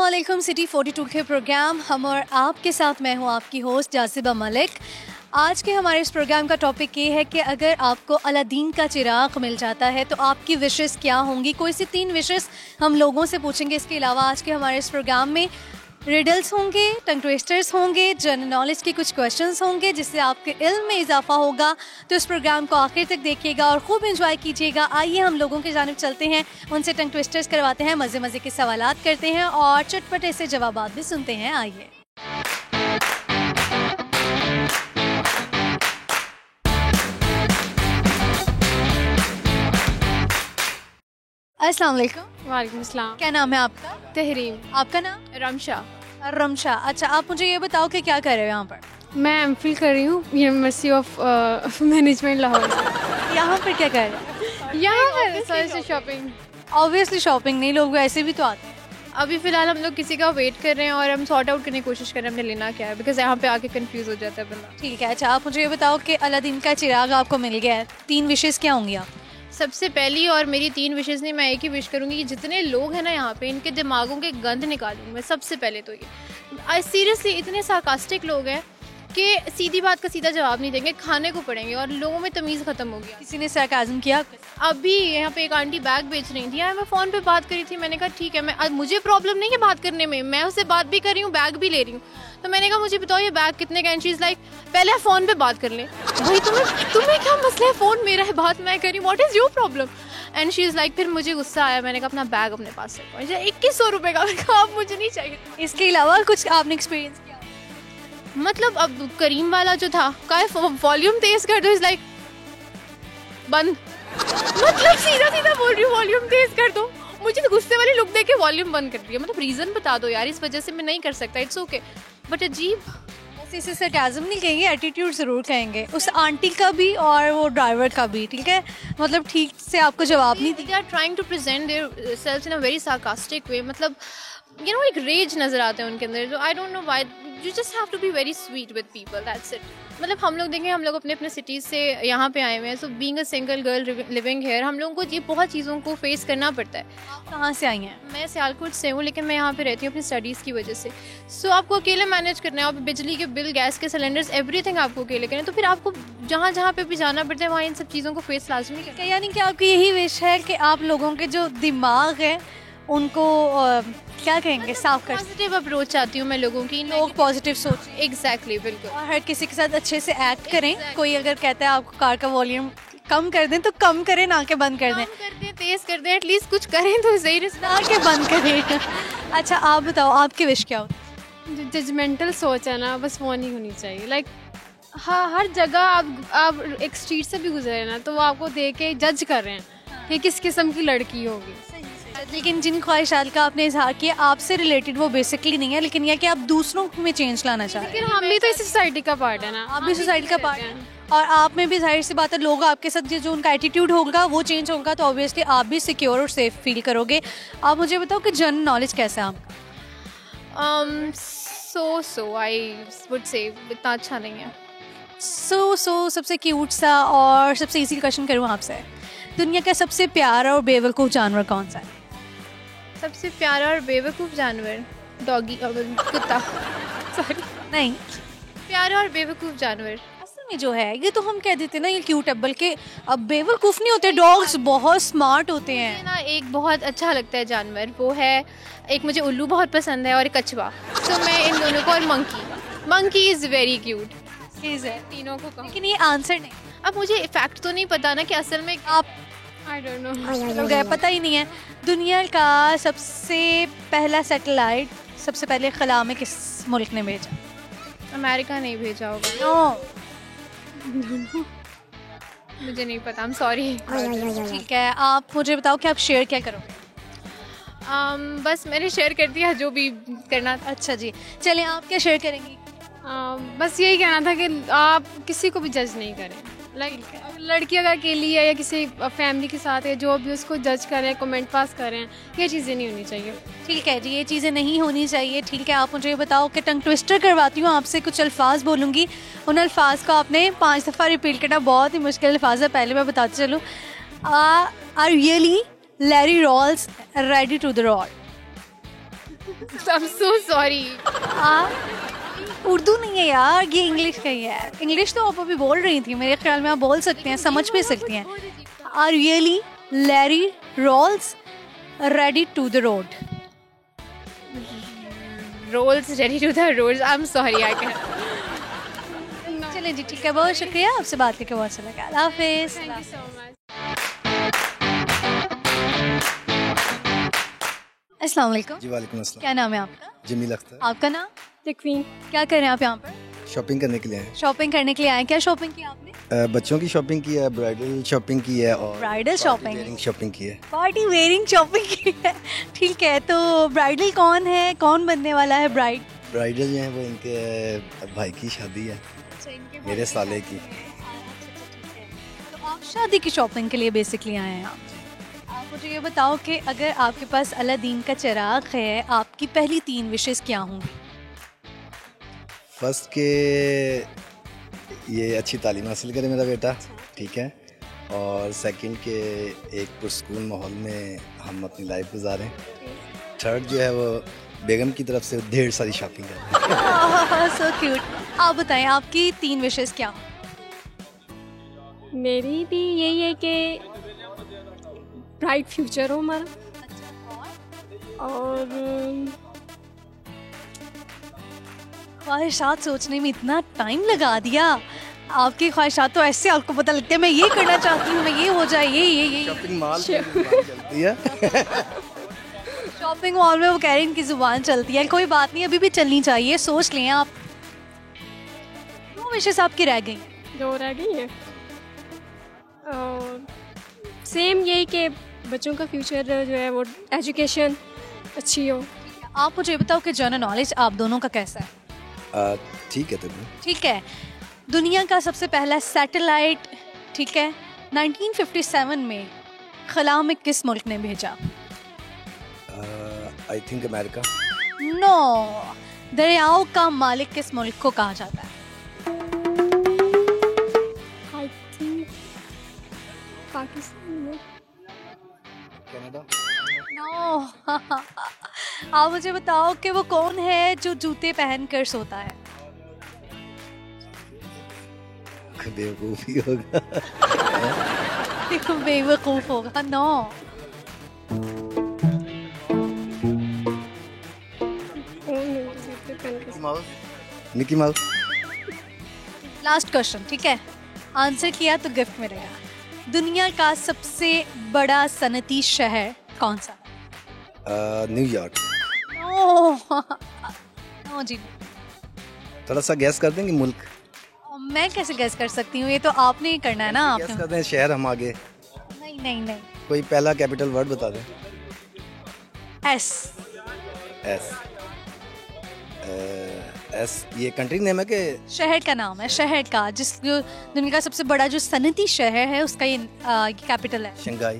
अस्सलामुअलैकुम सिटी 42 के प्रोग्राम हम और आपके साथ मैं हूं आपकी होस्ट जासिबा मलिक। आज के हमारे इस प्रोग्राम का टॉपिक ये है कि अगर आपको अलादीन का चिराग मिल जाता है तो आपकी विशेस क्या होंगी। कोई सी 3 विशेस हम लोगों से पूछेंगे। इसके अलावा आज के हमारे इस प्रोग्राम में रिडल्स होंगे, टंग ट्विस्टर्स होंगे, जनरल नॉलेज के कुछ क्वेश्चंस होंगे जिससे आपके इल्म में इजाफा होगा। तो इस प्रोग्राम को आखिर तक देखिएगा और खूब एंजॉय कीजिएगा। आइए हम लोगों की जानिब चलते हैं, उनसे टंग ट्विस्टर्स करवाते हैं, मज़े मज़े के सवालात करते हैं और चटपटे से जवाबात भी सुनते हैं। आइए। अस्सलाम वालेकुम। वालेकुम अस्सलाम। क्या नाम है आपका? तहरीम। आपका नाम? रमशा। रमशा। अच्छा, आप मुझे ये बताओ कि क्या कर रहे हो यहाँ पर? मैं एमफिल कर रही हूँ यूनिवर्सिटी ऑफ मैनेजमेंट लाहौर। यहाँ पर क्या कर रहे हैं? यहाँ पर से शॉपिंग। ऑब्वियसली शॉपिंग नहीं, लोग वैसे भी तो आते हैं। अभी फ़िलहाल हम लोग किसी का वेट कर रहे हैं और हम सॉर्ट आउट करने की कोशिश कर रहे हैं हमने लेना क्या है, बिकॉज यहाँ पे आके कंफ्यूज हो जाता है बंदा। ठीक है। अच्छा, आप मुझे ये बताओ कि अलादीन का चिराग आपको मिल गया है, 3 विशेस क्या होंगी आप? सबसे पहली और मेरी 3 विशेज़ नहीं, मैं एक ही विश करूँगी कि जितने लोग हैं ना यहाँ पे इनके दिमागों के गंद निकालूँ मैं। सबसे पहले तो ये सीरियसली इतने सार्कास्टिक लोग हैं कि सीधी बात का सीधा जवाब नहीं देंगे, खाने को पड़ेंगे और लोगों में तमीज़ ख़त्म हो गया। किसी ने सरकाज़म किया? अभी यहाँ पे एक आंटी बैग बेच रही थी, मैं फ़ोन पे बात करी थी। मैंने कहा ठीक है, मैं मुझे प्रॉब्लम नहीं है बात करने में, मैं उससे बात भी कर रही हूँ, बैग भी ले रही हूँ। तो मैंने कहा मुझे बताओ ये बैग कितने का? एंड शी इज़ लाइक पहले फ़ोन पे बात कर लें। भाई तुम्हें क्या मसला है? फ़ोन मेरा है, बात मैं करी, what is your problem? And she is like, फिर मुझे गुस्सा आया। मैंने कहा अपना बैग अपने पास रखो। 2100 रुपये का। मैंने कहा अब मुझे नहीं चाहिए। इसके अलावा कुछ आपने एक्सपीरियंस किया? मतलब अब करीम वाला जो था का वॉल्यूम तेज कर दो, इज़ लाइक बंद। मतलब सीधा सीधा बोल रही हूँ वॉल्यूम तेज कर दो। मुझे तो गुस्से वाली लुक देके वॉल्यूम बंद कर दिया। मतलब रीज़न बता दो यार, इस वजह से मैं नहीं कर सकता। इट्स ओके, बट अजीब। वैसे इसे सरकाज़म नहीं कहेंगे, एटीट्यूड ज़रूर कहेंगे उस आंटी का भी और वो ड्राइवर का भी। ठीक है, मतलब ठीक से आपको जवाब नहीं दे are trying to present their self in a very sarcastic way. मतलब यू नो एक रेज नजर आता है उनके अंदर। जो I don't know why, you just have to be very sweet with people, that's it. मतलब हम लोग देखें, हम लोग अपने अपने सिटीज़ से यहाँ पे आए हुए हैं। So being a single girl living here, हम लोगों को ये बहुत चीज़ों को फेस करना पड़ता है। आप कहाँ से आई हैं? मैं सियालकोट से हूँ, लेकिन मैं यहाँ पे रहती हूँ अपनी स्टडीज़ की वजह से। सो आपको अकेले मैनेज करना है, और बिजली के बिल, गैस के सिलेंडर्स, एवरीथिंग आपको अकेले करना है। तो फिर आपको जहाँ जहाँ पे भी जाना पड़ता है वहाँ इन सब चीज़ों को फेस लाजमी करना है। यानी कि आपकी यही विश है कि आप लोगों के जो दिमाग है उनको क्या कहेंगे, साफ कर। पॉजिटिव अप्रोच चाहती हूँ मैं लोगों की, लोग पॉजिटिव सोचें। एग्जैक्टली, बिल्कुल। और हर किसी के साथ अच्छे से एक्ट करें। कोई अगर कहता है आपको कार का वॉल्यूम कम कर दें तो कम करें, ना के बंद कर दें। कम कर दें, तेज कर दें, एटलीस्ट कुछ करें तो सही, ना के बंद करें। अच्छा, आप बताओ आपकी विश क्या होती है? जो जजमेंटल सोच है ना, बस वो नहीं होनी चाहिए। लाइक हाँ, हर जगह आप एक स्ट्रीट से भी गुजरे ना तो वो आपको देख के जज कर रहे हैं कि किस किस्म की लड़की होगी। लेकिन जिन ख्वाहिशात का आपने इजहार किया आपसे रिलेटेड वो बेसिकली नहीं है, लेकिन यह कि आप दूसरों में चेंज लाना चाह रहे हैं। लेकिन हम भी तो इसी सोसाइटी का पार्ट है ना। आप भी सोसाइटी का पार्ट हैं और आप में भी जाहिर सी बात है लोग आपके साथ जो उनका एटीट्यूड होगा वो चेंज होगा, तो ऑब्वियसली आप भी सिक्योर और सेफ फील करोगे। आप मुझे बताओ कि जनरल नॉलेज कैसा है आपका? सो आई वुड से इतना अच्छा नहीं है। सबसे क्यूट सा और सबसे इजी क्वेश्चन करूँ आपसे, दुनिया का सबसे प्यारा और बेवकूफ़ जानवर कौन सा है? सबसे प्यारा और बेवकूफ़ जानवर? डॉगी, कुत्ता। सॉरी, नहीं, प्यारा और बेवकूफ़ जानवर असल में जो है ये तो हम कह देते हैं ना ये क्यूट है, बल्कि अब बेवकूफ़ नहीं होते, डॉग्स बहुत स्मार्ट होते हैं ना। एक बहुत अच्छा लगता है जानवर, वो है, एक मुझे उल्लू बहुत पसंद है और एक कछुआ। तो मैं इन दोनों को, और मंकी इज़ वेरी क्यूट चीज़ है तीनों को कहूँ। लेकिन ये आंसर नहीं। अब मुझे फैक्ट तो नहीं पता ना कि असल में आप आई डोंट नो, लोग पता ही नहीं है। दुनिया का सबसे पहला सैटेलाइट सबसे पहले खला में किस मुल्क ने भेजा? अमेरिका नहीं भेजा होगा। नो, मुझे नहीं पता, आई एम सॉरी। ठीक है, आप मुझे बताओ कि आप शेयर क्या करोगे? बस मैंने शेयर कर दिया जो भी करना था। अच्छा जी, चलिए आप क्या शेयर करेंगी? बस यही कहना था कि आप किसी को भी जज नहीं करें। लाइक लड़की अगर अकेली है या किसी फैमिली के साथ है, जो भी उसको जज करें, कमेंट पास करें, ये चीज़ें नहीं होनी चाहिए। ठीक है जी, ये चीज़ें नहीं होनी चाहिए। ठीक है, आप मुझे ये बताओ कि टंग ट्विस्टर करवाती हूँ आपसे, कुछ अल्फाज बोलूँगी, उन अल्फाज को आपने 5 दफ़ा रिपीट करना। बहुत ही मुश्किल अल्फाज है, पहले मैं बताती चलूँ। Are really Larry rolls ready to the road? I'm so sorry. Urdu नहीं है यार, ये इंग्लिश का ही है। इंग्लिश तो आप अभी बोल रही थी, मेरे ख्याल में आप बोल सकती हैं, समझ भी सकती हैं। Are really Larry rolls ready to the road? Rolls ready to the roads. I'm sorry, I can't. चलिए जी, ठीक है, बहुत शुक्रिया, आपसे बात करके बहुत अच्छा लगा। अल्लाह हाफिज़। Thank you so much. अस्सलाम वालेकुम। जी वालेकुम अस्सलाम। क्या नाम है आपका? जमील अख्तर। आपका नाम? Takveen. क्या कर रहे हैं आप यहाँ पर? शॉपिंग करने के लिए हैं। शॉपिंग करने के लिए आए हैं। क्या शॉपिंग की आपने? बच्चों की शॉपिंग की है, ब्राइडल शॉपिंग की है और ब्राइडल शॉपिंग, शॉपिंग की है। पार्टी वेयरिंग शॉपिंग की है। ठीक है, तो ब्राइडल कौन है, कौन बनने वाला है ब्राइड? ब्राइडल जो है वो इनके भाई की शादी है, मेरे साले की। तो आप शादी की शॉपिंग के लिए बेसिकली आए हैं। आप मुझे ये बताओ कि अगर आपके पास अलादीन का चिराग है, आपकी पहली 3 विशेस क्या होंगी? फर्स्ट के ये अच्छी तालीम हासिल करे मेरा बेटा, ठीक है, और सेकंड के एक पुरसकून माहौल में हम अपनी लाइफ गुजारें। थर्ड जो है वो बेगम की तरफ से ढेर सारी शॉपिंग करें। So cute. आप बताएं, आपकी 3 विशेस क्या हों? मेरी भी यही है कि ब्राइट फ्यूचर हो हमारा, और ख्वाहिशात सोचने में इतना टाइम लगा दिया। आपकी ख्वाहिशात तो ऐसे आपको पता लगता है, मैं ये करना चाहती हूँ, मैं ये हो जाए, ये शॉपिंग मॉल चलती है। शॉपिंग मॉल में वो कह रहे हैं इनकी जुबान चलती है। कोई बात नहीं, अभी भी चलनी चाहिए, सोच लें आप। 2 विशेस आपकी रह गई। 2 रह गई है, और सेम यही कि बच्चों का फ्यूचर जो है वो एजुकेशन अच्छी हो। आप मुझे बताओ कि जनरल नॉलेज आप दोनों का कैसा है? ठीक है। ठीक है। दुनिया का सबसे पहला सैटेलाइट, ठीक है, 1957 में खला में किस मुल्क ने भेजा? I think America. नो, दरियाओं का मालिक किस मुल्क को कहा जाता है? आई थिंक पाकिस्तान में। कनाडा। नो। आप मुझे बताओ कि वो कौन है जो जूते पहनकर सोता है? बेवकूफ़ी होगा। बेवकूफ होगा। No. Mickey Mouse. Last question, ठीक है, आंसर किया तो गिफ्ट मिलेगा। दुनिया का सबसे बड़ा सनती शहर कौन सा? न्यूयॉर्क। नो जी, थोड़ा सा गैस कर देंगे मुल्क। मैं कैसे गैस कर सकती हूँ, ये तो आपने ही करना है ना। गैस आपने। कर दें शहर, हम आगे। नहीं नहीं नहीं। कोई पहला कैपिटल वर्ड बता दें। एस। एस। एस ये कंट्री नेम है कि शहर का नाम है, शहर का, जिस जो दुनिया का सबसे बड़ा जो सनती शहर है उसका ये कैपिटल है। शंघाई।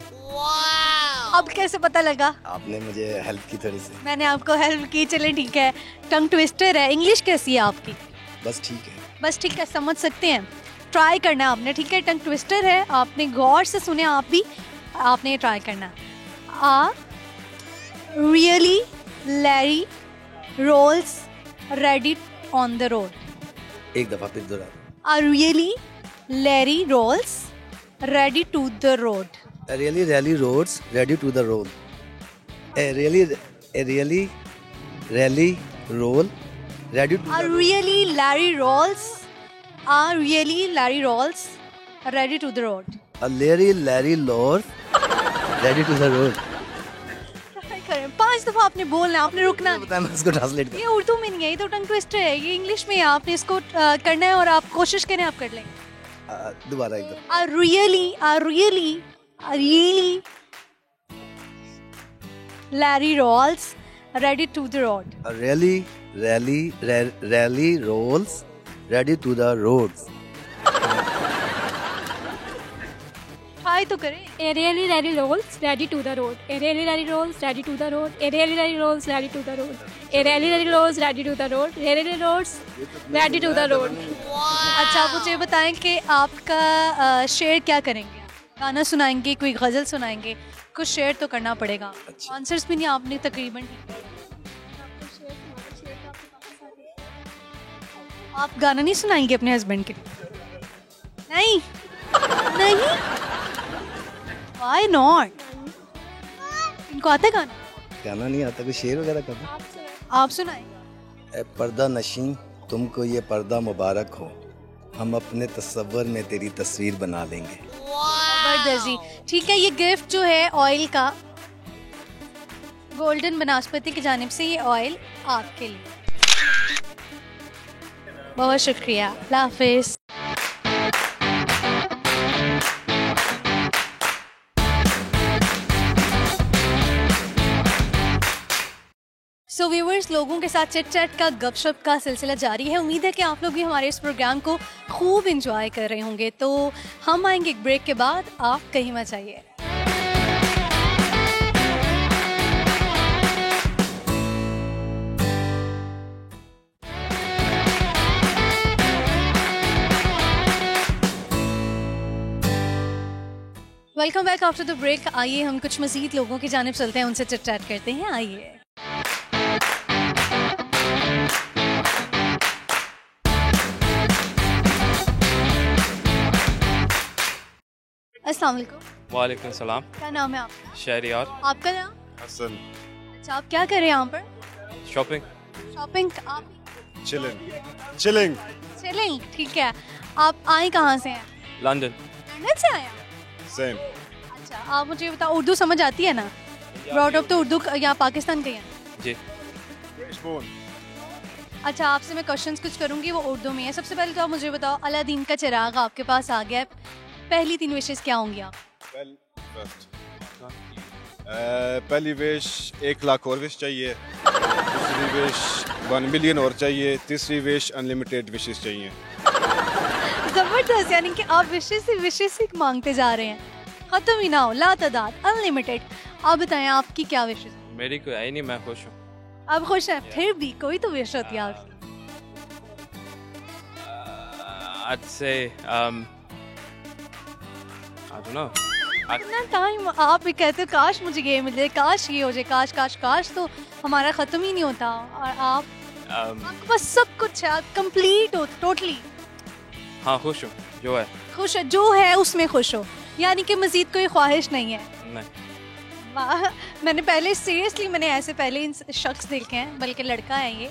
अब कैसे पता लगा? आपने मुझे हेल्प की थोड़ी सी। मैंने आपको हेल्प की, चले ठीक है। टंग ट्विस्टर है। इंग्लिश कैसी है आपकी? बस ठीक है। बस ठीक है, समझ सकते हैं, ट्राई करना है आपने, ठीक है। टंग ट्विस्टर है, आपने गौर से सुने, आप भी आपने ट्राई करना। Ah really Larry rolls ready on the road. एक दफा फिर दोहरा। Ah really Larry rolls ready to the road. Really rally roads ready to the roll. A really roll ready to A the really Larry rolls. A really Larry rolls ready to the road. A Larry Lord ready to the road. Try करें, 5 दफा आपने बोलना, आपने रुकना नहीं। पता है, मैं इसको ट्रांसलेट कर। ये उर्दू में नहीं है, ये तो टंग ट्विस्टर है, ये इंग्लिश में है। आपने इसको करना है और आप कोशिश करें, आप कर लेंगे। दोबारा एक दफा। A really Larry rolls ready to the road. A rally rolls ready to the roads. Try तो करें। A really rally rolls ready to the road. A really rally rolls ready to the road. A really rally rolls ready to the road. A really rally rolls ready to the road. A really rolls ready to the road. अच्छा, आप मुझे बताएं कि आपका शेर क्या करेंगे? गाना सुनाएंगे, कोई गजल सुनाएंगे? कुछ शेर तो करना पड़ेगा। आंसर्स भी नहीं आपने तकरीबन ठीक है। आप गाना नहीं सुनाएंगे अपने हस्बैंड के लिए? नहीं नहीं, व्हाई नॉट? इनको आता है गाना? गाना नहीं आता, कोई शेर वगैरह कर दो। आप सुनाए। ए पर्दा नशीं तुमको ये पर्दा मुबारक हो, हम अपने तस्वर में तेरी तस्वीर बना लेंगे। जबरदस्त जी। ठीक है, ये गिफ्ट जो है ऑयल का, गोल्डन बनास्पति की जानिब से ये ऑयल आपके लिए। बहुत शुक्रिया, अल्लाह हाफिज़। सो व्यूअर्स, लोगों के साथ चिट चैट का गपशप का सिलसिला जारी है। उम्मीद है कि आप लोग भी हमारे इस प्रोग्राम को खूब एंजॉय कर रहे होंगे। तो हम आएंगे एक ब्रेक के बाद, आप कहीं मत जाइए। Welcome back after the break. आइए हम कुछ मज़ीद लोगों की जानिब चलते हैं, उनसे चिट चैट करते हैं। आइए। अस्सलाम वालेकुम। वालेकुम सलाम। क्या नाम है आपका? शहरियार। आपका नाम? हसन। अच्छा, आप क्या कर रहे हैं यहाँ पर? शॉपिंग। शॉपिंग? आप? चिलिंग। चिलिंग, ठीक है। आप आए कहाँ से हैं? लंदन। लंदन से आए हैं? सेम। अच्छा, आप मुझे बताओ, उर्दू समझ आती है ना? ब्रॉड अप तो उर्दू यहाँ पाकिस्तान के हैं। जी। अच्छा, आपसे मैं क्वेश्चंस कुछ करूँगी, वो उर्दू में है। सबसे पहले तो आप मुझे बताओ, अलादीन का चिराग आपके पास आ गया है, पहली 3 विशेस क्या होंगी आप? पहली विश 1 लाख और विश चाहिए, दूसरी विश 1 मिलियन और चाहिए, तीसरी विश अनलिमिटेड विशेस चाहिए। जबरदस्त, यानी कि आप विशेस ही मांगते जा रहे हैं, खत्म ही ना हो, ला तादाद, अनलिमिटेड। आप बताएं आपकी क्या विशेस? मेरी कोई है नहीं, मैं खुश हूँ। आप खुश हैं? फिर भी कोई तो विश होती है आपकी। I'd say I don't know. इतना टाइम आप भी कहते हो काश मुझे ये मिल जाए, काश ये हो जाए, काश काश काश, तो हमारा खत्म ही नहीं होता। और आपके पास सब कुछ है, कंप्लीट हो टोटली। हाँ, खुश हूँ जो है। खुश है, जो है उसमें खुश हो, यानी कि मजीद कोई ख्वाहिश नहीं है। नहीं। वाह, मैंने पहले सीरियसली मैंने ऐसे पहले इन शख्स देखे हैं, बल्कि लड़का है ये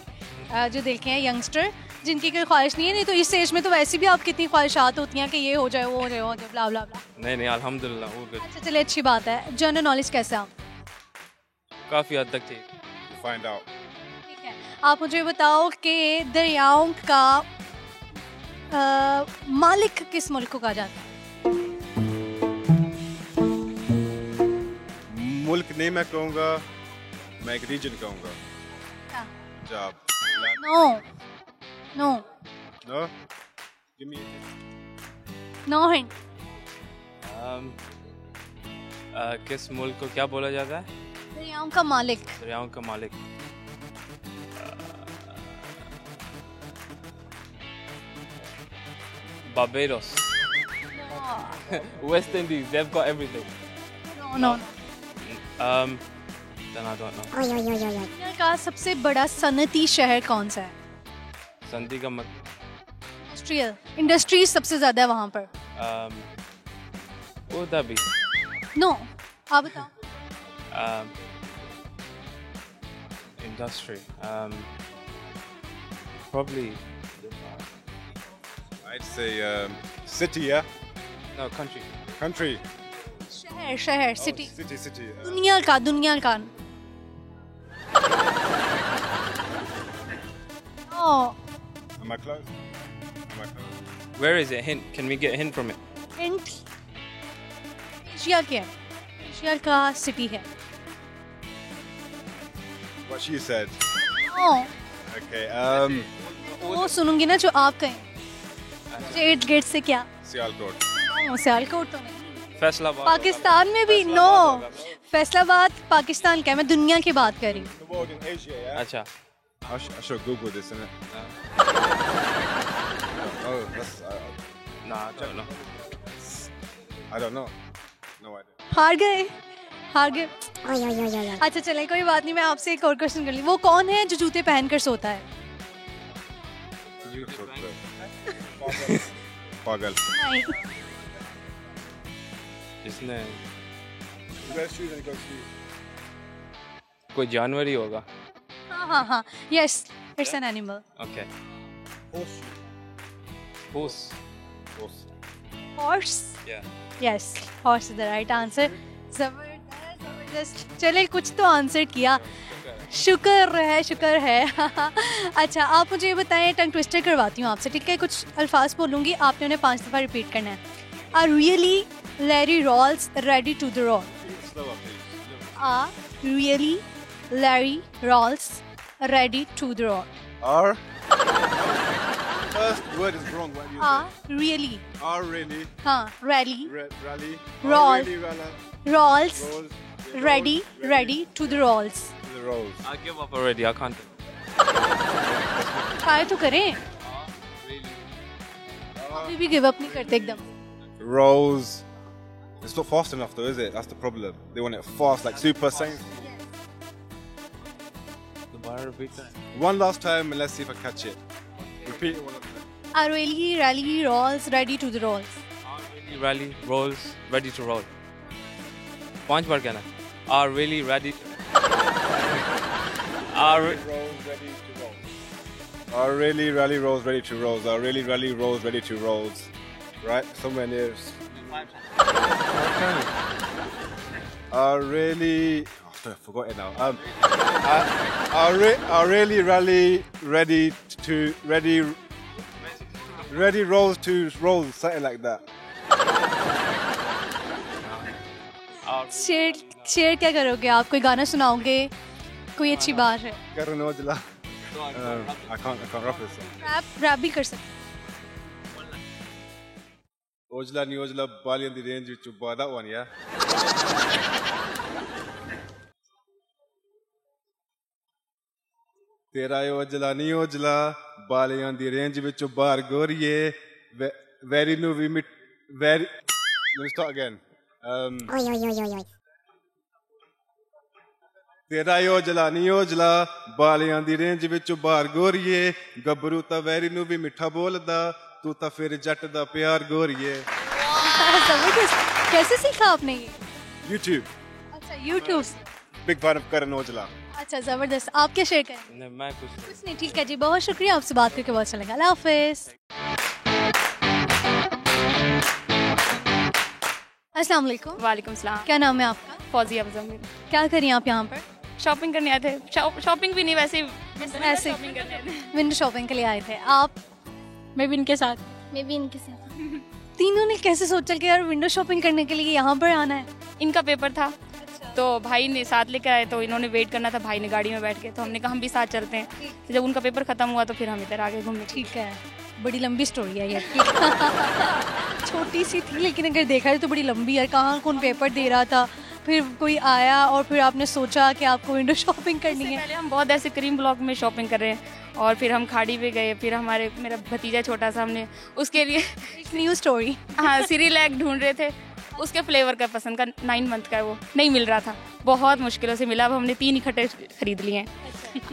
जो देखे हैं, यंगस्टर, जिनकी कोई ख्वाहिश नहीं है। नहीं तो इस एज में तो वैसे भी आप कितनी ख्वाहिशात होती हैं कि ये हो जाए, वो हो जाए, वो हो जाए, ब्ला ब्ला ब्ला। नहीं, अल्हम्दुलिल्लाह all good। अच्छा चलिए, अच्छी बात है। जनरल नॉलेज कैसे आप? काफ़ी हद तक ठीक। Find out. ठीक है, आप मुझे बताओ कि दरियाओं का मालिक किस मुल्क को कहा जाता है? मुल्क नहीं मैं कहूँगा, मैं एक रीजन कहूँगा। क्या? Punjab. No no give me no hint. किस मुल्क को क्या बोला जाता है? दरियाओं का मालिक। दरियाओं का मालिक। Barbados। West Indies, they've got everything। No. Then I don't know। दुनिया का सबसे बड़ा सनती शहर कौन सा है? संधि का मत। इंडस्ट्रीज सबसे ज्यादा है वहाँ पर। वो तभी। नो, आप बताओ। Industry। Probably। I'd say city, yeah? No, country। Country। शहर सिटी। City। दुनिया का। Oh, Am I close? Where is it? Hint। Can we get a hint from it? Hint Asia के है, एशिया का सिटी है। What she said. Oh, Okay. वो सुनूंगी ना जो आप कहें। स्टेट गेट से क्या? Sialkot। सियालकोट तो नहीं। फैसलाबाद। पाकिस्तान में भी नो। फैसलाबाद पाकिस्तान का है, मैं दुनिया की बात कर रही हूँ। The world in Asia, yeah? अच्छा। I should Google this, innit? Oh, that's Nah, I don't know। I don't know. No idea. हार गए। अच्छा चलें, कोई बात नहीं, मैं आपसे एक और क्वेश्चन कर ली। वो कौन है जो जूते पहनकर सोता है? पागल। नहीं। इसने You guys choose and you guys choose. कोई जानवर ही होगा. हाँ. Yes, it's an animal. Okay. Horse. Horse. Horse. Horse. Yeah. Yes, horse is the right answer. जबरदस्त. चले कुछ तो आंसर किया. शुक्र है. अच्छा, आप मुझे ये बताएं, टंग ट्विस्टर करवाती हूँ आपसे, ठीक है? कुछ अल्फाज बोलूँगी, आपने उन्हें 5 दफ़ा रिपीट करना है. Are really Larry Rolls ready to the roll? Slower, please. Are really Larry Rolls ready to the roll? R. First word is wrong. What do you Are really. say? R really. हाँ, rally. Rally. Roll. R really rally. Rolls. Rolls. Ready to the rolls. The rolls. I give up already. I can't. Try तो करें. अभी भी give up नहीं करते एकदम. Rolls. It's not fast enough though, is it? That's the problem. They want it fast, like Super Saiyans. दोबारा repeat that. One last time and let's see if I catch it. Repeat it one last time. Are really rally rolls ready to the rolls? Are really rally rolls ready to roll. 5 बार कहना. Are really ready. Are Rolls ready to roll. Are really rally rolls ready to rolls. Are really rally rolls ready to rolls. Right? Somewhere near. Are really. Oh, I forgot it now. Are really rally ready to ready rolls to rolls, something like that. शेर क्या करोगे आप? कोई गाना सुनाओगे? कोई अच्छी बात है? Karan Ojla. I can't rap this song. Rap भी कर सकते. Ojla ni Ojla Bali in the range with you. That one, yeah. Tera Ojla ni Ojla Bali on the range with you. Bar Gorie. Very new. We meet. Very. Let me start again. ਤੇਰਾ ਓਜਲਾ ਨੀ ਓਜਲਾ ਬਾਲਿਆਂ ਦੀ range ਵਿੱਚੋਂ ਬਾਹਰ ਗੋਰੀਏ ਗੱਭਰੂ ਤਾਂ very ਨੂੰ ਵੀ ਮਿੱਠਾ ਬੋਲਦਾ ਤੂੰ ਤਾਂ ਫਿਰ ਜੱਟ ਦਾ ਪਿਆਰ ਗੋਰੀਏ. जबरदस्त. कैसे सीखा आपने ये? YouTube. अच्छा, YouTube. Big fan of Karan Ojla. अच्छा, जबरदस्त. आप क्या शेयर करें? नहीं, मैं कुछ नहीं. ठीक है जी, बहुत शुक्रिया, आपसे बात करके बहुत अच्छा लगा. अल्लाह हाफिज. अस्सलाम वालेकुम. वालेकुम सलाम. क्या नाम है आपका? फौजिया मुजम्मिल. क्या करिए आप यहाँ पर? शॉपिंग करने आए थे. शॉपिंग भी नहीं, वैसे ऐसे शॉपिंग करने आए थे. विंडो शॉपिंग के लिए आए थे आप? मैं भी इनके साथ. मैं भी इनके साथ. तीनों ने कैसे सोचा कि यार विंडो शॉपिंग करने के लिए यहाँ पर आना है? इनका पेपर था तो भाई ने साथ लेकर आए, तो इन्होंने वेट करना था, भाई ने गाड़ी में बैठ के, तो हमने कहा हम भी साथ चलते हैं. तो जब उनका पेपर खत्म हुआ तो फिर हम इधर आगे घूमने. ठीक है, बड़ी लंबी स्टोरी है ये. छोटी सी थी लेकिन अगर देखा जाए तो बड़ी लंबी है. कहाँ कौन पेपर दे रहा था, फिर कोई आया और फिर आपने सोचा कि आपको विंडो शॉपिंग करनी है. पहले हम बहुत ऐसे करीम ब्लॉक में शॉपिंग कर रहे हैं और फिर हम खाड़ी पे गए. फिर मेरा भतीजा छोटा सा, हमने उसके लिए न्यू स्टोरी. हाँ, सिरिलैक ढूंढ रहे थे. उसके फ्लेवर का पसंद का 9 मंथ का है, वो नहीं मिल रहा था, बहुत मुश्किलों से मिला. अब हमने 3 इकट्ठे खरीद लिए हैं.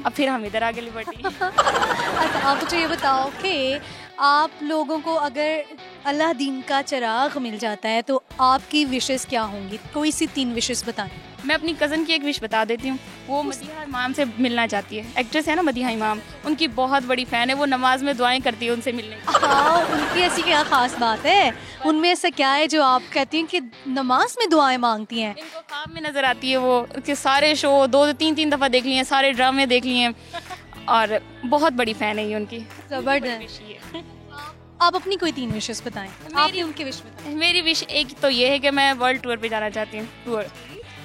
अब फिर हम इधर आगे लिबर्टी. अच्छा, आप मुझे ये बताओ कि आप लोगों को अगर अल्लाह दीन का चिराग मिल जाता है तो आपकी विशेस क्या होंगी? कोई सी 3 विशेस बताएं. मैं अपनी कज़न की एक विश बता देती हूँ. वो मदीहा इमाम से मिलना चाहती है. एक्ट्रेस है ना मदीहा इमाम, उनकी बहुत बड़ी फ़ैन है. वो नमाज में दुआएं करती है उनसे मिलने की. हाँ, उनकी ऐसी क्या ख़ास बात है? उनमें ऐसा क्या है जो आप कहती हैं कि नमाज में दुआएं मांगती हैं? इनको ख्वाब में नज़र आती है वो. उसके सारे शो 2-3 दफ़ा देख लिए हैं, सारे ड्रामे देख लिए हैं और बहुत बड़ी फ़ैन है ये उनकी. ज़बरदस्त. आप अपनी कोई 3 विशेस बताएं. आपने उनकी विश बताएं. मेरी विश एक तो ये है कि मैं वर्ल्ड टूर पे जाना चाहती हूँ. टूर.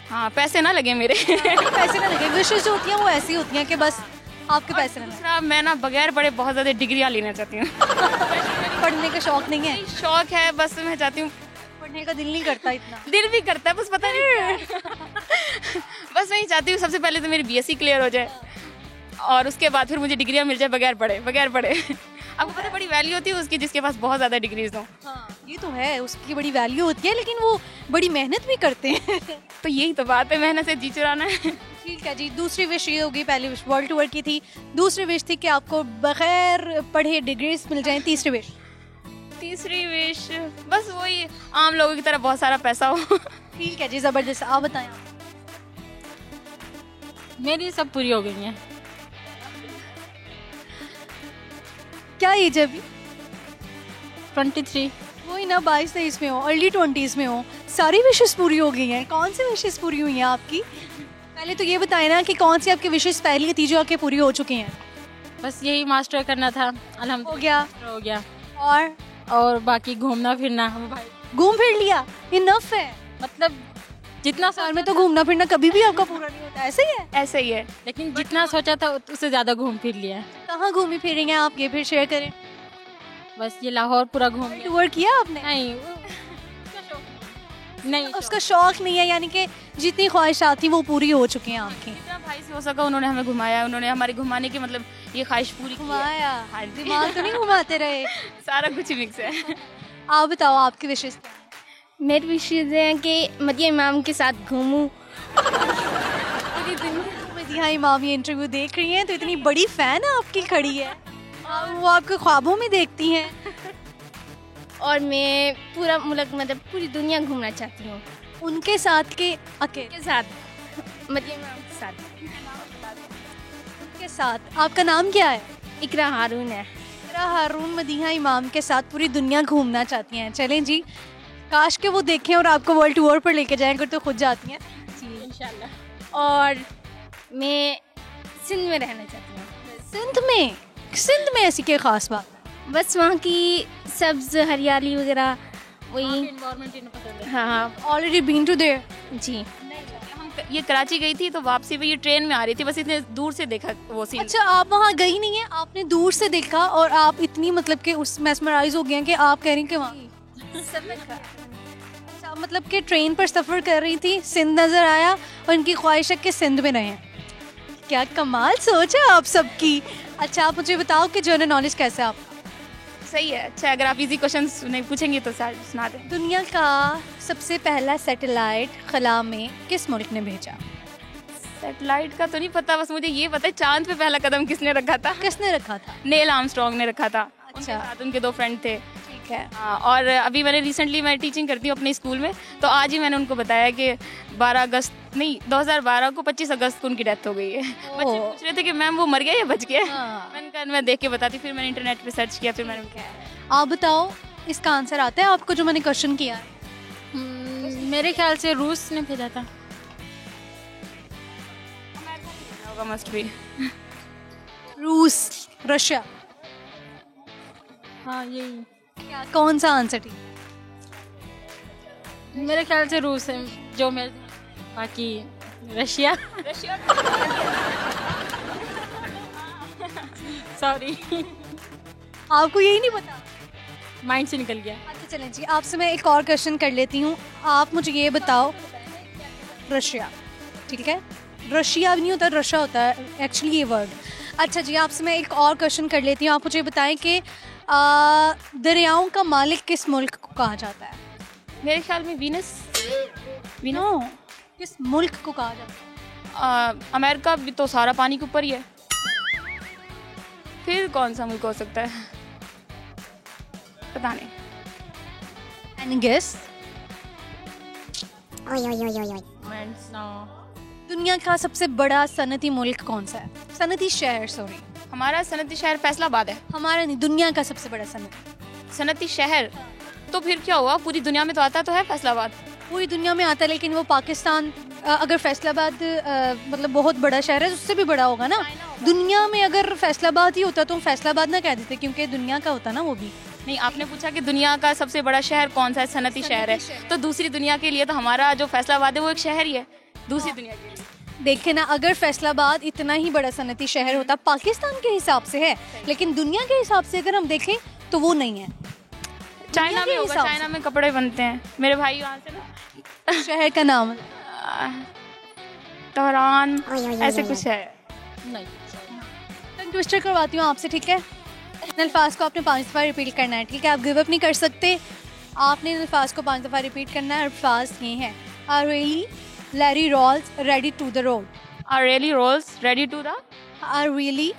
हाँ, पैसे ना लगे मेरे. पैसे ना लगे. विशेस जो होती हैं वो ऐसी होती हैं कि बस आपके पैसे ना लगे. दूसरा, मैं ना बगैर पढ़े बहुत ज़्यादा डिग्रियाँ लेना चाहती हूँ. पढ़ने का शौक नहीं है? शौक है, बस मैं चाहती हूँ. पढ़ने का दिल नहीं करता इतना. दिल भी करता है, बस पता नहीं. बस मैं चाहती हूँ सबसे पहले तो मेरी BSc क्लियर हो जाए और उसके बाद फिर मुझे डिग्रियाँ मिल जाए बगैर पढ़े. आपको पता बड़ी वैल्यू होती है उसकी जिसके पास बहुत ज़्यादा डिग्रीज हों. ये तो है, उसकी बड़ी वैल्यू होती है, लेकिन वो बड़ी मेहनत भी करते हैं। तो यही तो बात है, मेहनत से जी चुराना है। ठीक है जी, दूसरी विश ये होगी, पहली विश वर्ल्ड टूर की थी, दूसरी विश थी कि आपको बगैर पढ़े डिग्रीज मिल जाएं, तीसरी विश? तीसरी विश बस वही आम लोगों की तरह बहुत सारा पैसा हो। ठीक है जी, ज़बरदस्त। आप बताएं। मेरी सब पूरी हो गई हैं। क्या एज है अभी? 23। वही ना, 22-23 में हो, अर्ली 20s में हो, सारी विशेस पूरी हो गई हैं। कौन सी विशेस पूरी हुई हैं आपकी? पहले तो ये बताएं ना कि कौन सी आपकी विशेस पहली थी जो आपके पूरी हो चुकी हैं? बस यही मास्टर करना था, हो अल्हम्दुलिल्लाह गया। हो गया। और बाकी घूमना फिरना भाई, घूम फिर लिया, इनफ है। मतलब जितना साल में तो घूमना फिरना कभी भी आपका पूरा नहीं होता, ऐसे ही है? ऐसे ही है, लेकिन जितना सोचा था उससे ज़्यादा घूम फिर लिया है। कहाँ घूमी फिरी हैं आप, ये फिर शेयर करें। बस ये लाहौर पूरा घूम लिया। टूर किया आपने? नहीं, उसका शौक नहीं है, यानी कि जितनी ख्वाहिशात थी वो पूरी हो चुकी हैं आपकी। जितना भाई से हो सका उन्होंने हमें घुमाया, उन्होंने हमारे घुमाने की मतलब ये ख्वाहिश पूरी की है। घुमाया, हाँ जी। दिमाग तो नहीं घुमाते रहे। सारा कुछ मिक्स है। आप बताओ आपकी विशेष क्या है? मेरी विशेष है कि मदिया इमाम के साथ घूमूं। पूरी दुनिया में दिया इमाम ये इंटरव्यू देख रही हैं तो इतनी बड़ी फैन है आपकी खड़ी है, और वो आपको ख्वाबों में देखती हैं। और मैं पूरा मुल्क मतलब पूरी दुनिया घूमना चाहती हूँ उनके साथ के अकेले के साथ, मदिया इमाम के साथ। उनके साथ। आपका नाम क्या है? इकरा हारून है। इकरा हारून मदीहा इमाम के साथ पूरी दुनिया घूमना चाहती हैं। चलें जी, काश के वो देखें और आपको वर्ल्ड टूर पर लेके जाएं, अगर तो खुद जाती हैं। जी इंशाल्लाह। और मैं सिंध में रहना चाहती हूँ। सिंध में? सिंध में ऐसी क्या खास बात? बस वहाँ की सब्ज हरियाली वगैरह वही। एनवायरनमेंट पसंद है। हाँ ऑलरेडी बीन टू देयर? जी। हम ये कराची गई थी तो वापसी पे ये ट्रेन में आ रही थी, बस इतने दूर से देखा वो सीन। अच्छा, आप वहाँ गई नहीं है, आपने दूर से देखा और आप इतनी मतलब कि उस मेस्मराइज हो गए हैं कि आप कह रही हैं कि वहाँ अच्छा, मतलब कि ट्रेन पर सफ़र कर रही थी, सिंध नज़र आया और इनकी ख्वाहिश है कि सिंध में रहें। क्या कमाल सोच है आप सबकी। अच्छा, आप मुझे बताओ कि जनरल नॉलेज कैसा है आपका? सही है, अच्छा। अगर आप इजी क्वेश्चन नहीं पूछेंगे तो सुना दें। दुनिया का सबसे पहला सैटेलाइट खला में किस मुल्क ने भेजा? सैटेलाइट का तो नहीं पता, बस मुझे ये पता है चांद पे पहला कदम किसने रखा था। किसने रखा था? नील आर्मस्ट्रॉन्ग ने रखा था। उनके अच्छा। साथ उनके 2 फ्रेंड थे। ठीक है। हाँ, और अभी मैंने रिसेंटली मैं टीचिंग करती हूँ अपने स्कूल में, तो आज ही मैंने उनको बताया कि 2012 को 25 अगस्त को उनकी डेथ हो गई है। बच्चे पूछ रहे थे कि मैम वो मर गया या बच गया। हाँ। मैंने कहा मैं देख के बताती, फिर मैंने इंटरनेट पे सर्च किया, फिर मैंने आप बताओ, इसका आंसर आता है आपको जो मैंने क्वेश्चन किया है? मेरे ख्याल से रूस ने भेजा था। होगा मस्ट बी। रूस, रशिया। हाँ यही क्या, कौन सा आंसर ठीक? मेरे ख्याल से रूस है जो मैं, बाकी रशिया। सॉरी, आपको यही नहीं पता? माइंड से निकल गया। अच्छा चलें जी, आपसे मैं एक और क्वेश्चन कर लेती हूँ। आप मुझे ये बताओ, रशिया, ठीक है, रशिया भी नहीं होता, रशिया होता है एक्चुअली ये वर्ड। अच्छा जी, आपसे मैं एक और क्वेश्चन कर लेती हूँ। आप मुझे बताएं कि दरियाओं का मालिक किस मुल्क को कहा जाता है? मेरे ख्याल में वीनस। नो, किस मुल्क को कहा जाता है? अमेरिका भी तो सारा पानी के ऊपर ही है, फिर कौन सा मुल्क हो सकता है, पता नहीं। Any guess? दुनिया का सबसे बड़ा सनती मुल्क कौन सा है? सनती शहर, सॉरी। हमारा सनती शहर फैसलाबाद है। हमारा नहीं, दुनिया का सबसे बड़ा सनती। सनती शहर तो फिर क्या हुआ, पूरी दुनिया में तो आता तो है फैसलाबाद। पूरी दुनिया में आता है, लेकिन वो पाकिस्तान, अगर फैसलाबाद मतलब बहुत बड़ा शहर है, उससे भी बड़ा होगा ना। दुनिया में अगर फैसलाबाद ही होता तो हम फैसलाबाद ना कह देते, क्योंकि दुनिया का होता ना वो भी। नहीं, आपने पूछा कि दुनिया का सबसे बड़ा शहर कौन सा है, सनती शहर है, तो दूसरी दुनिया के लिए तो हमारा जो फैसलाबाद है वो एक शहर ही है दूसरी दुनिया के लिए। देखे ना, अगर फैसलाबाद इतना ही बड़ा सनती शहर होता पाकिस्तान के हिसाब से है, लेकिन दुनिया के हिसाब से अगर हम देखें तो वो नहीं है। चाइना के में होगा, हिसाब चाइना में कपड़े बनते हैं, मेरे भाई वहाँ से ना। शहर का नाम तहरान ऐसे कुछ है। नहीं, टंग ट्विस्टर करवाती हूँ आपसे, ठीक है? इन अल्फाज को आपने 5 बार रिपीट करना है, ठीक है? आप गिव अप नहीं कर सकते। आपने इन अल्फाज को 5 दफ़ा रिपीट करना है। अल्फाज ये हैं, are really Larry rolls ready to the road. Are really rolls ready to the are really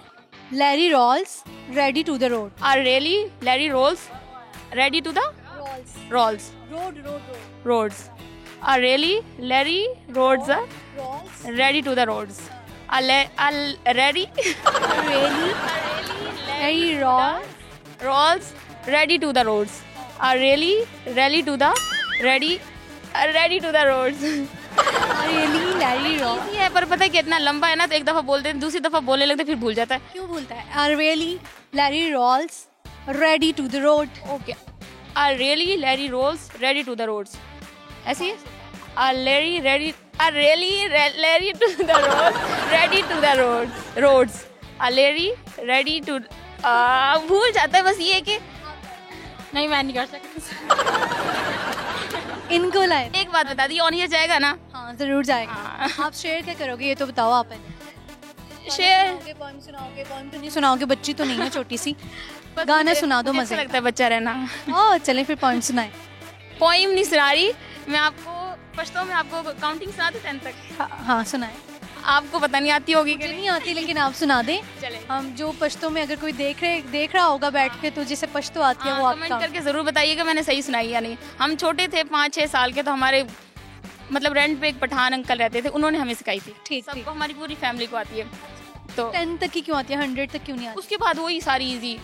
Larry rolls ready to the road. Are really Larry rolls ready to the rolls road road roads are really Larry roads are ready to the roads are ready Larry rolls rolls ready to the roads are really to the ready to the roads really Larry rolls. ये है पर पता है कितना लंबा है ना, तो एक दफा बोलते हैं दूसरी दफा बोलने लगते फिर भूल जाता है। क्यों भूलता है? Are really Larry rolls ready to the road. Okay, are really Larry rolls ready to the roads, ऐसे ही are really Larry to the roads ready to the roads are Larry ready to भूल जाता है बस ये कि नहीं मैं नहीं कर सकती। इनको लाए। एक बात बता दी, ऑन ईयर जाएगा ना? हाँ जरूर जाएगा। आप शेयर क्या करोगे ये तो बताओ। आप शेयर पोएम सुनाओगे? पोएम तो नहीं सुनाओगे, बच्ची तो नहीं है छोटी सी, गाना सुना दो। मजा लगता है बच्चा रहना। ओह चलें फिर पोएम सुनाए। पोएम नहीं सुना रही मैं आपको, पश्तो में आपको काउंटिंग सुना दूं 10 तक। हाँ सुनाए। आपको पता नहीं आती होगी कि नहीं आती, लेकिन आप सुना दें। चले हम जो पश्तो में अगर कोई देख रहा होगा बैठ के, तो जिसे पश्तो आती है वो कमेंट आपका करके जरूर बताइएगा मैंने सही सुनाई या नहीं। हम छोटे थे 5-6 साल के, तो हमारे मतलब रेंट पे एक पठान अंकल रहते थे, उन्होंने हमें सिखाई थी। ठीक सबको हमारी पूरी फैमिली को आती है। तो 10 तक की क्यों आती है, 100 तक क्यों नहीं आती? उसके बाद वही सारी इजी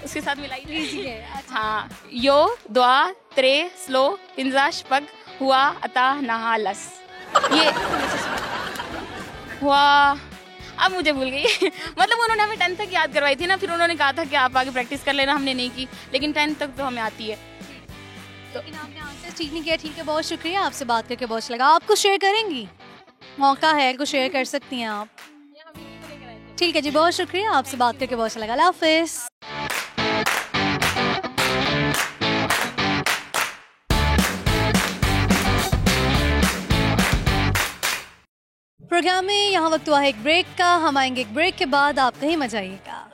उसके साथ मिलाई इजी है। अच्छा। हाँ, यो दुआ त्रे स्लो पिंजा शपग हुआ अता नहा लस, ये हुआ। अब मुझे भूल गई मतलब उन्होंने हमें 10 तक याद करवाई थी ना, फिर उन्होंने कहा था कि आप आगे प्रैक्टिस कर लेना, हमने नहीं की, लेकिन 10 तक तो हमें आती है। तो लेकिन आपने आंसर ठीक नहीं किया। ठीक है, बहुत शुक्रिया, आपसे बात करके बहुत अच्छा लगा। आप कुछ शेयर करेंगी? मौका है, कुछ शेयर कर सकती हैं आप। ठीक है जी, बहुत शुक्रिया, आपसे बात करके बहुत अच्छा लगा। अल्लाह हाफिज़। प्रोग्राम में यहाँ वक्त हुआ है एक ब्रेक का। हम आएंगे एक ब्रेक के बाद, आप कहीं मत जाइएगा।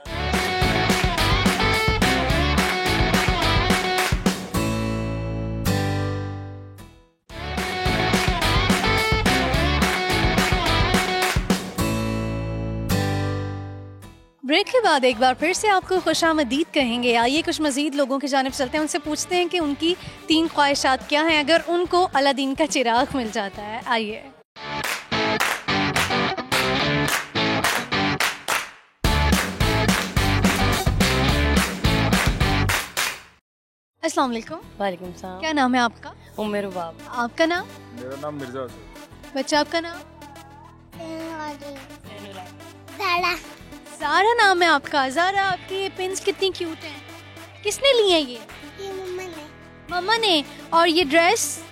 ब्रेक के बाद एक बार फिर से आपको खुशामदीद कहेंगे। आइए कुछ मजीद लोगों की जानिब चलते हैं, उनसे पूछते हैं कि उनकी 3 ख्वाहिशात क्या हैं अगर उनको अलादीन का चिराग मिल जाता है। आइए। अस्सलाम वालेकुम। वालेकुम सलाम। क्या नाम है आपका? उम्र रुबाब। आपका नाम? मेरा नाम मिर्जा। बच्चा आपका नाम? ज़ारा। ज़ारा नाम है आपका। ज़ारा, आपकी ये पिन्स कितनी क्यूट हैं। किसने ली है ये? मम्मा ने। मम्मा ने। और ये ड्रेस?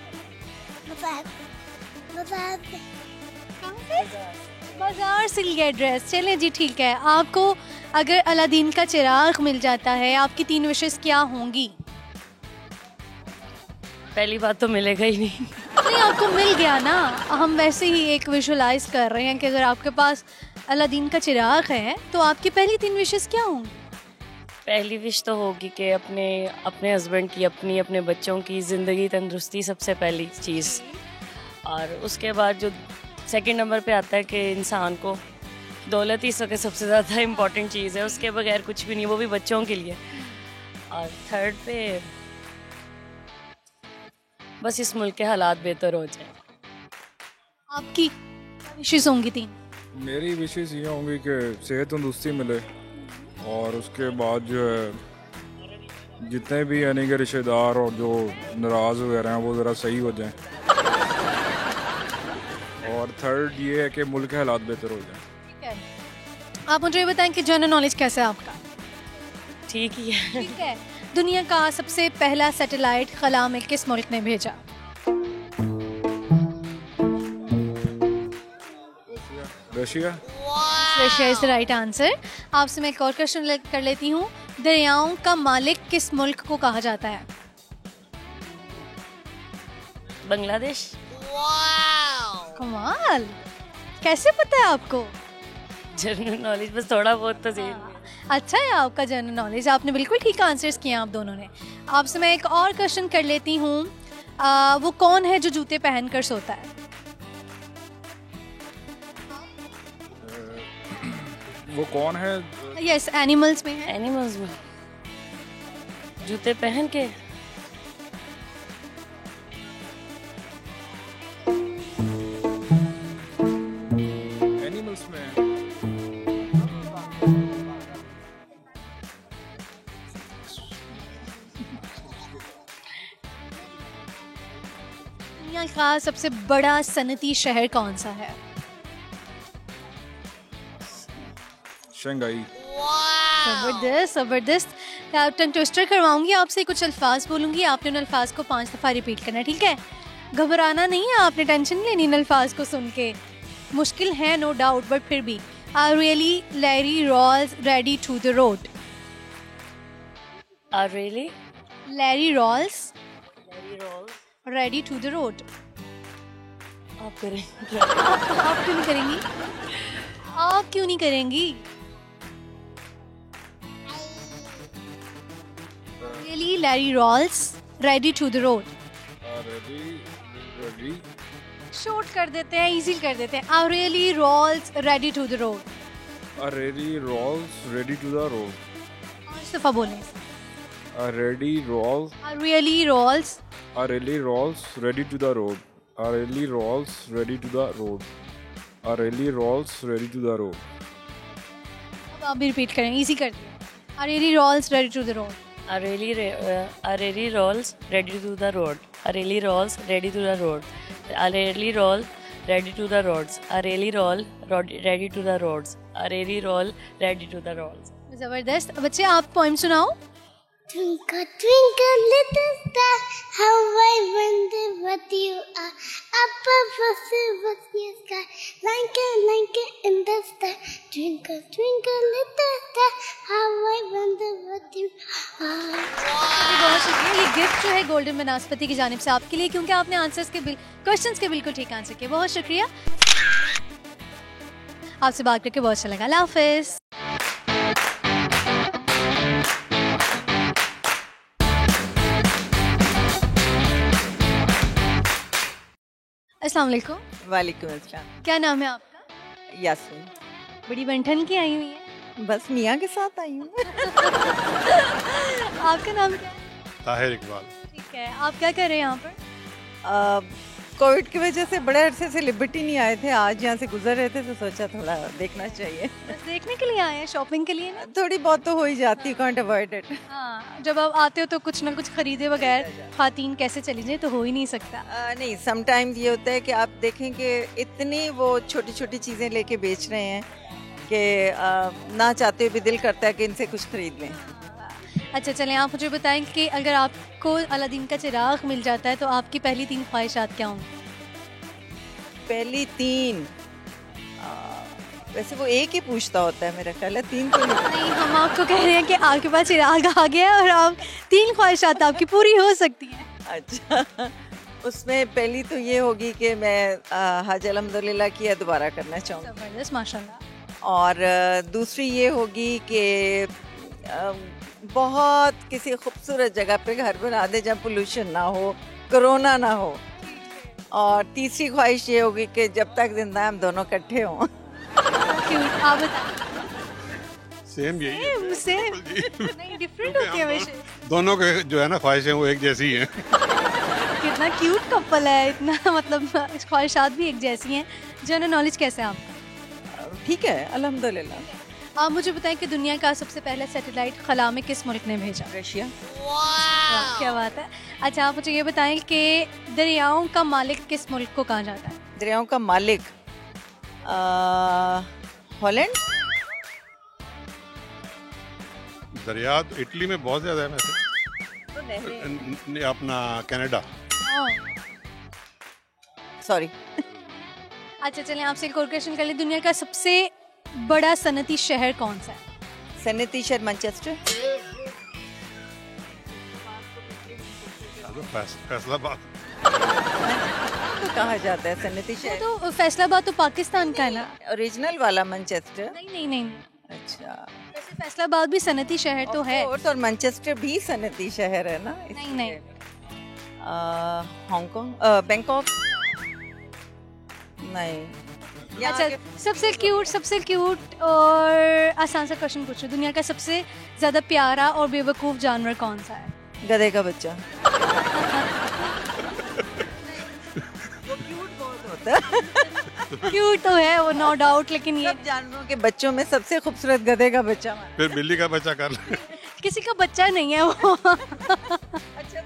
बाजार से लिया है ड्रेस। चलें जी, ठीक है। आपको अगर अलादीन का चिराग मिल जाता है, आपकी 3 विशेस क्या होंगी? पहली बात तो मिलेगा ही नहीं। नहीं, आपको मिल गया ना। हम वैसे ही एक विजुअलाइज कर रहे हैं कि अगर आपके पास अलादीन का चिराग है तो आपकी पहली 3 विशेस क्या होंगी? पहली विश तो होगी कि अपने हस्बैंड की, अपने बच्चों की ज़िंदगी, तंदुरुस्ती सबसे पहली चीज़। और उसके बाद जो सेकंड नंबर पे आता है कि इंसान को दौलत ही सबसे ज़्यादा इम्पोर्टेंट चीज़ है, उसके बगैर कुछ भी नहीं, वो भी बच्चों के लिए। और थर्ड पे बस इस मुल्क के हालात बेहतर हो जाए। आपकी विशेस होंगी 3? मेरी विशेस ये होंगी कि सेहत तंदुरुस्ती मिले, और उसके बाद जो है जितने भी यानी कि रिश्तेदार और जो नाराज़ वगैरह हैं वो ज़रा सही हो जाएं। और थर्ड ये है कि मुल्क के हालात बेहतर हो जाएं। ठीक है। आप मुझे बताएं कि जनरल नॉलेज कैसा है आपका? ठीक ही है। ठीक है। दुनिया का सबसे पहला सैटेलाइट खला में किस मुल्क ने भेजा? Russia. Russia is the right answer. आपसे मैं एक और क्वेश्चन कर लेती हूँ। दरियाओं का मालिक किस मुल्क को कहा जाता है? बांग्लादेश। कमाल, कैसे पता है आपको? जनरल नॉलेज बस थोड़ा बहुत तो सही। अच्छा है आपका जनरल नॉलेज, आपने बिल्कुल ठीक आंसर्स किए आप दोनों ने। आपसे मैं एक और क्वेश्चन कर लेती हूँ, वो कौन है जो जूते पहनकर सोता है? वो कौन है? यस, एनिमल्स में है। एनिमल्स में जूते पहन के एनिमल्स में दुनिया का सबसे बड़ा सनती शहर कौन सा है? शंघाई। जबरदस्त जबरदस्त। टंग ट्विस्टर करवाऊंगी आपसे, कुछ अल्फाज बोलूंगी, आपने उन अल्फाज को 5 दफ़ा रिपीट करना है, ठीक है? घबराना नहीं है, आपने टेंशन नहीं लेनी इन अल्फाज को सुन के। मुश्किल है नो डाउट, बट फिर भी। Are really Larry rolls ready to the road? Are really Larry rolls ready to the road? आप करें। आप क्यों नहीं करेंगी? आप क्यों नहीं करेंगी? Really, Larry Rawls, ready to the road. Ready short कर देते हैं, इजी कर देते हैं। Are really Rawls ready to the road? Ready rolls ready to the road. 5 दफा बोलें। Ready rolls Are really Rawls? Ready rolls ready to the road. Ready rolls ready to the road. Ready rolls ready to the road. अब आप भी repeat करें, easy कर दिया। Are really Rawls ready to the road? Are really rolls ready to the road? Are really rolls ready to the road? Are really roll ready to the roads? Are really roll ready to the roads? Are really roll ready to the roads? जबरदस्त। बच्चे आप poem सुनाओ। Twinkle, twinkle, little star, how I wonder what you are. Up above the vast sky, like in the star. Twinkle, twinkle, little star, how I wonder what you are. बहुत शुक्रिया। ये gift जो है golden वनस्पति की जानिब से आपके लिए, क्योंकि आपने आंसर्स के क्वेश्चंस के बिल्कुल ठीक आंसर किए। बहुत शुक्रिया। आपसे बात करके बहुत अच्छा लगा। अल्लाह हाफिज़। अस्सलाम वालेकुम। वालेकुम अस्सलाम। क्या नाम है आपका? यास्मीन। बड़ी बनठन की आई हुई है। बस मियाँ के साथ आई हूँ। आपका नाम क्या है? ताहिर इकबाल। ठीक है, आप क्या कर रहे हैं यहाँ पर? कोविड की वजह से बड़े अरसे से लिबर्टी नहीं आए थे, आज यहाँ से गुजर रहे थे तो सोचा थोड़ा देखना चाहिए। बस देखने के लिए आए हैं, शॉपिंग के लिए ना? थोड़ी बहुत तो हो ही जाती है, कांट अवॉइड इट। हाँ, जब आप आते हो तो कुछ ना कुछ खरीदे बगैर खातीन कैसे चली जाए, तो हो ही नहीं सकता। नहीं, समटाइम्स ये होता है कि आप देखें कि इतनी वो छोटी छोटी चीज़ें लेके बेच रहे हैं कि ना चाहते हुए भी दिल करता है कि इनसे कुछ खरीद लें। अच्छा चलें, आप मुझे बताएं कि अगर आपको अलादीन का चिराग मिल जाता है तो आपकी पहली 3 ख्वाहिशात क्या होंगी? पहली 3 वैसे वो एक ही पूछता होता है, मेरा ख्याल है 3 तो नहीं, हम आपको कह रहे हैं कि आपके पास चिराग आ गया और आप 3 ख्वाहिशात आपकी पूरी हो सकती हैं। अच्छा, उसमें पहली तो ये होगी कि मैं हज अल्हम्दुलिल्लाह किया दोबारा करना चाहूँगी। ज़बरदस्त, माशाल्लाह। और दूसरी ये होगी कि बहुत किसी खूबसूरत जगह पे घर बना दे जहाँ पोल्यूशन ना हो, कोरोना ना हो। और तीसरी ख्वाहिश ये होगी कि जब तक जिंदा हम दोनों इकट्ठे हों। आप बताएं। सेम यही है। सेम नहीं, डिफरेंट होती है वैसे। दोनों के जो है ना ख्वाहिशें वो एक जैसी हैं। कितना क्यूट कपल है, इतना मतलब ख्वाहिशात भी एक जैसी हैं। जनरल नॉलेज कैसे है आपका? ठीक है, अल्हम्दुलिल्लाह। आप मुझे बताएं कि दुनिया का सबसे पहला सैटेलाइट खला में किस मुल्क ने भेजा? रशिया। क्या बात है। अच्छा, आप मुझे ये बताएं कि दरियाओं का मालिक किस मुल्क को कहा जाता है? दरियाओं का मालिक हॉलैंड। दरिया तो इटली में बहुत ज्यादा है वैसे। अपना कनाडा। सॉरी। अच्छा चलें, आपसे एक और क्वेश्चन कर लें। दुनिया का सबसे बड़ा सनती शहर कौन सा है? सनती शहर मैनचेस्टर। फैसलाबाद तो कहा जाता है सनती शहर। तो फैसलाबाद तो पाकिस्तान का है ना? ओरिजिनल वाला मैनचेस्टर। नहीं नहीं नहीं। अच्छा, वैसे फैसलाबाद भी सनती शहर तो है। और मैनचेस्टर भी सनती शहर है ना। नहीं हांगकांग, बैंकॉक नहीं। अच्छा, सबसे क्यूट और आसान सा क्वेश्चन पूछो, दुनिया का सबसे ज्यादा प्यारा और बेवकूफ जानवर कौन सा है? गधे का बच्चा। वो क्यूट बहुत होता है। क्यूट तो है वो, नो डाउट, लेकिन ये सब जानवरों के बच्चों में सबसे खूबसूरत गधे का बच्चा। फिर बिल्ली का बच्चा कर ले। किसी का बच्चा नहीं है वो। अच्छा,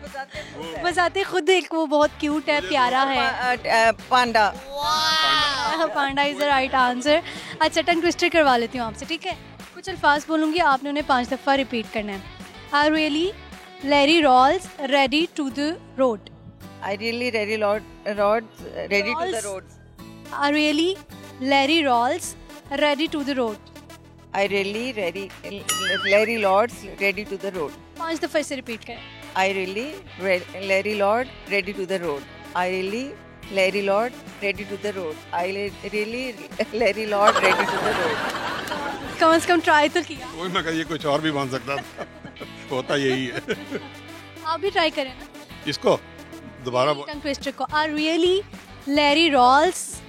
बताते खुद एक, वो बहुत क्यूट है, प्यारा है। पांडा। Panda is the right answer. अच्छा, टंग ट्विस्टर करवा लेती हूँ आपसे, ठीक है? कुछ अल्फाज बोलूंगी, आपने उन्हें 5 दफा रिपीट करना है। I really Larry rolls ready to the road. I really ready rods ready to the road. I really Larry rolls ready to the road. I really Larry lords ready to the road. 5 दफा इसे repeat करें। I really Larry lord ready to the road. I really Larry lord ready to the road. I really Larry lord ready to the road. कम से कम try तो किया। वो मैं कहा ये कुछ और भी बन सकता था। होता यही है। आप भी ट्राई करें ना इसको दोबारा। टंग ट्विस्टर को। I really Larry rolls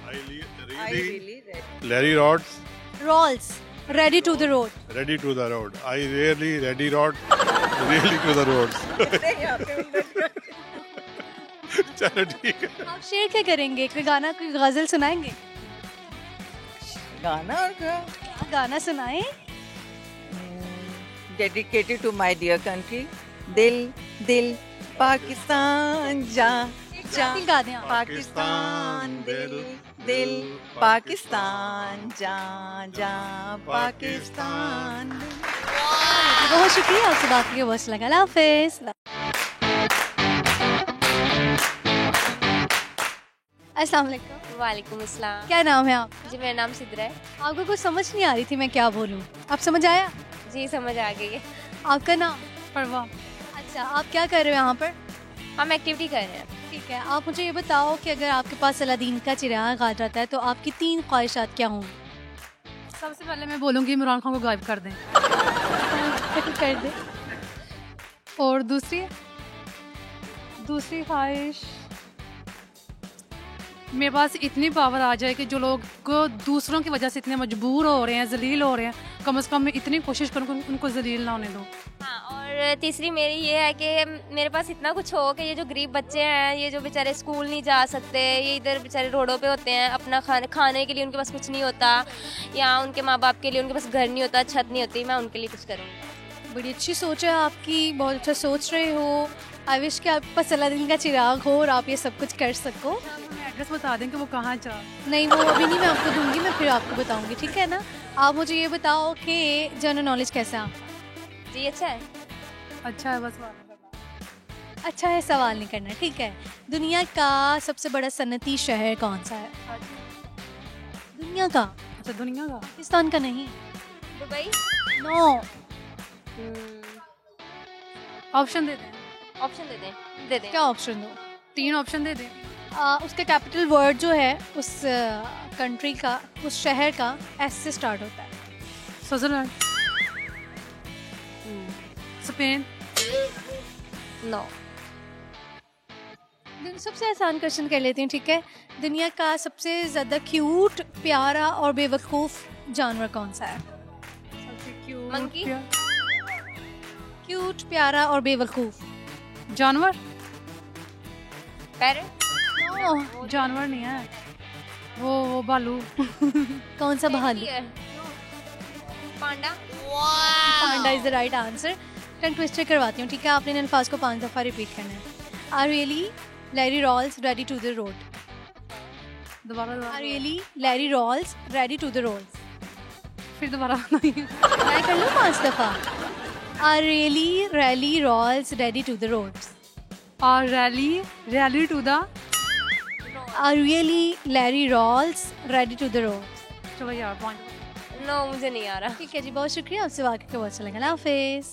ready to the road. Ready to the road. I really ready rod really to the road. चलो ठीक है। आप शेर क्या करेंगे? कोई गाना, कोई गजल सुनाएंगे? गाना और क्या? गाना सुनाएं। Dedicated to my dear country. दिल दिल पाकिस्तान जा जा पाकिस्तान दिल दिल पाकिस्तान जा जा पाकिस्तान। बहुत शुक्रिया, आपसे बात करके बहुत अच्छा लगा। अल्लाह हाफिज़। अस्सलाम वालेकुम। वालेकुम अस्सलाम। क्या नाम है आप? जी, मेरा नाम सिद्रा है। आपको कुछ समझ नहीं आ रही थी मैं क्या बोलूं, आप समझ आया? जी, समझ आ गई है। आपका नाम? परवा। अच्छा, आप क्या कर रहे हो यहाँ पर? हम एक्टिविटी कर रहे हैं। ठीक है, आप मुझे ये बताओ कि अगर आपके पास अलादीन का चिराग आ जाता है तो आपकी 3 ख्वाहिशात क्या होंगी? सबसे पहले मैं बोलूँगी इमरान खान को गायब कर दें। कर दे। और दूसरी ख्वाहिश, मेरे पास इतनी पावर आ जाए कि जो लोग दूसरों की वजह से इतने मजबूर हो रहे हैं, जलील हो रहे हैं, कम से कम मैं इतनी कोशिश करूँ कि उनको जलील ना होने दूँ। हाँ, और तीसरी मेरी ये है कि मेरे पास इतना कुछ हो कि ये जो गरीब बच्चे हैं, ये जो बेचारे स्कूल नहीं जा सकते, ये इधर बेचारे रोडों पे होते हैं, अपना खाने के लिए उनके पास कुछ नहीं होता, या उनके माँ बाप के लिए उनके पास घर नहीं होता, छत नहीं होती, मैं उनके लिए कुछ करूँगी। बड़ी अच्छी सोच है आपकी, बहुत अच्छा सोच रहे हो। आई विश कि आपके पास अलादीन का चिराग हो और आप ये सब कुछ कर सको। एड्रेस बता दें कि वो कहाँ जा। नहीं, वो अभी नहीं, मैं आपको दूंगी, मैं फिर आपको बताऊंगी, ठीक है ना? आप मुझे ये बताओ कि जनरल नॉलेज कैसा है? जी, अच्छा है। अच्छा है, बस अच्छा है, सवाल नहीं करना, ठीक है? दुनिया का सबसे बड़ा सनती शहर कौन सा है? दुनिया का? अच्छा, दुनिया का। पाकिस्तान का नहीं। दुबई? नो। ऑप्शन दे दें। ऑप्शन दे दें। क्या ऑप्शन दो? 3 ऑप्शन दे दें। उसका कैपिटल वर्ड जो है उस कंट्री का, उस शहर का एस से स्टार्ट होता है। Switzerland, Spain. नो। सबसे आसान क्वेश्चन कर लेती हूँ, ठीक है? दुनिया का सबसे ज्यादा क्यूट, प्यारा और बेवकूफ जानवर कौन सा है? मंकी। क्यूट, प्यारा और बेवकूफ जानवर। पैरट। जानवर नहीं है वो भालू। कौन सा भालू? Panda. Panda is the right answer. Tongue twister करवाती हूँ, ठीक है? आपने इन अल्फाज को 5 दफा रिपीट करना है। I really Larry rolls ready to the road. दोबारा। I really Larry rolls ready to the road. फिर दोबारा। मैं कर लूँ 5 दफा। I really rally rolls ready to the roads. और rally to the. Are really Larry rolls ready to the road? चलो यार, पॉइंट। नो, मुझे नहीं आ रहा। ठीक है जी, बहुत शुक्रिया, आपसे बात करके बहुत अच्छा लगा। अल्लाह हाफिज़।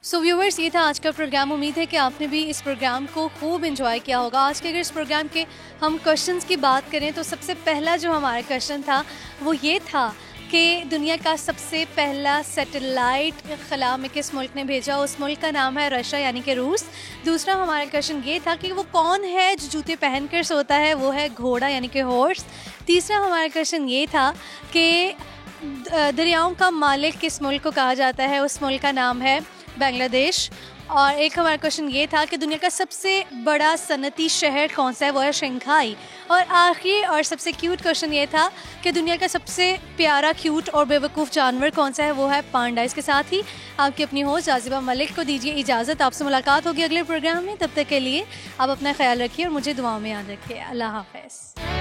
सो व्यूवर्स, ये था आज का प्रोग्राम। उम्मीद है कि आपने भी इस प्रोग्राम को खूब एंजॉय किया होगा। आज के अगर इस प्रोग्राम के हम क्वेश्चंस की बात करें तो सबसे पहला जो हमारा क्वेश्चन था वो ये था कि दुनिया का सबसे पहला सैटेलाइट खला में किस मुल्क ने भेजा। उस मुल्क का नाम है रशिया यानी कि रूस। दूसरा हमारा क्वेश्चन ये था कि वो कौन है जो जूते पहनकर सोता है, वो है घोड़ा यानी कि हॉर्स। तीसरा हमारा क्वेश्चन ये था कि दरियाओं का मालिक किस मुल्क को कहा जाता है, उस मुल्क का नाम है बांग्लादेश। और एक हमारा क्वेश्चन ये था कि दुनिया का सबसे बड़ा सनती शहर कौन सा है, वो है शंघाई। और आखिरी और सबसे क्यूट क्वेश्चन ये था कि दुनिया का सबसे प्यारा, क्यूट और बेवकूफ़ जानवर कौन सा है, वो है पांडा। इसके साथ ही आपकी अपनी होस्ट जाज़िबा मलिक को दीजिए इजाज़त। आपसे मुलाकात होगी अगले प्रोग्राम में। तब तक के लिए आप अपना ख्याल रखिए और मुझे दुआओं में याद रखिए। अल्लाह हाफ़िज़।